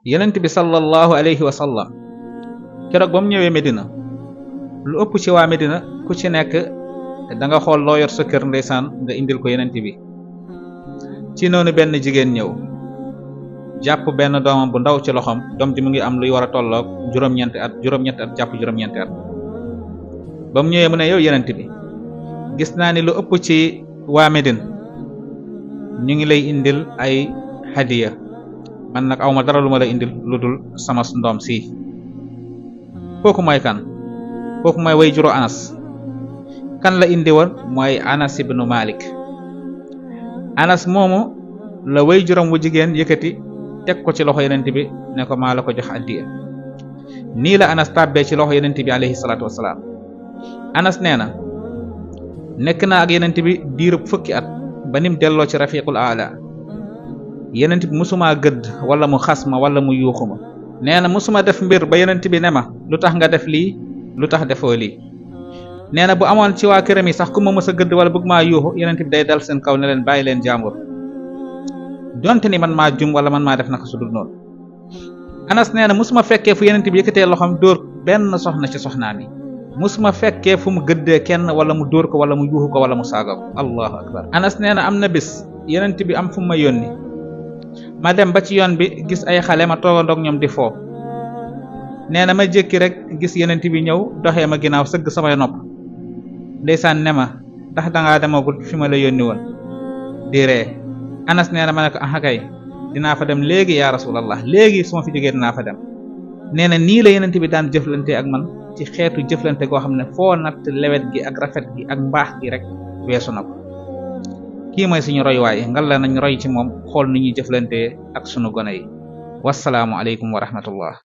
yonent bi sallallahu alayhi wa sallam keroog ba mu ñëwee Medina lu ëpp ci waa Medina ku ci nekk da nga xool loo yor sa kër ndeysaan nga indil ko yonent bi. ci noonu benn jigéen ñëw jàpp benn doomam bu ndaw ci loxoom, doom ji mu ngi am luy war a tolloog juróom-ñetti at jàpp juróom-ñeenti at. ba mu ñëwee mu ne yow yonent bi gis naa ni lu ëpp ci waa Medina ñu ngi lay indil ay hadiya, man nag awma dara lu ma lay indil lu dul sama ndoom si. kooku mooy kan? kooku mooy way juro Anas. kan la indi woon? mooy Anas ibnu Malik. Anas moomu la way juróom wu jigéen yëkkati teg ko ci loxo yonent bi ne ko maa la ko jox addiya. nii la Anas tàbbee ci loxo yonent bi alayhi salaatu wasalaam. Anas nee na nekk naa ak yonent bi diirub fukki at ba nim delloo ci rafiqul aala. yonent bi musuma gëdd wala mu xas ma wala mu yuuxu ma. nee na musuma def mbir ba yonent bi ne ma lu tax nga def lii, lu tax defoo lii. nee na bu amoon ci waa këram yi sax ku ma mës a gëdd wala bëgg maa yuuxu, yonent bi day dal seen kaw ne leen bàyyi leen jàmbur, donte ni man maa jum wala man maa def naka su dul noonu. Anas nee na musuma fekkee fu yonent bi yëkkatee loxoom dóor benn soxna ci soxnaam yi. musuma fekkee fu mu gëddee kenn wala mu dóor ko wala mu yuuxu ko wala mu saaga ko. allahu akbar. Anas nee na am na bis yonent bi am fu ma yónni, ma dem ba ci yoon bi gis ay xale ma toogandoog ñoom di foo. nee na ma jékki rek gis yonent bi ñëw doxee ma ginnaaw sëgg samay nopp ndeysaan ne ma ndax dangaa demagul fi ma la yónni woon di ree. Anas nee na ma ne ko ah kay dinaa fa dem léegi yaa rasulallah, léegi su ma fi jógee dinaa fa dem. nee na nii la yonent bi daan jëflante ak man ci xeetu jëflante goo xam ne foo natt lewet gi ak rafet gi ak mbaax gi rek weesu na ko. kii mooy suñu royuwaay, ngal la nañ roy ci moom xool ni ñuy jëflante ak sunu gone yi. wassalaamu aleykum wa rahmatullah.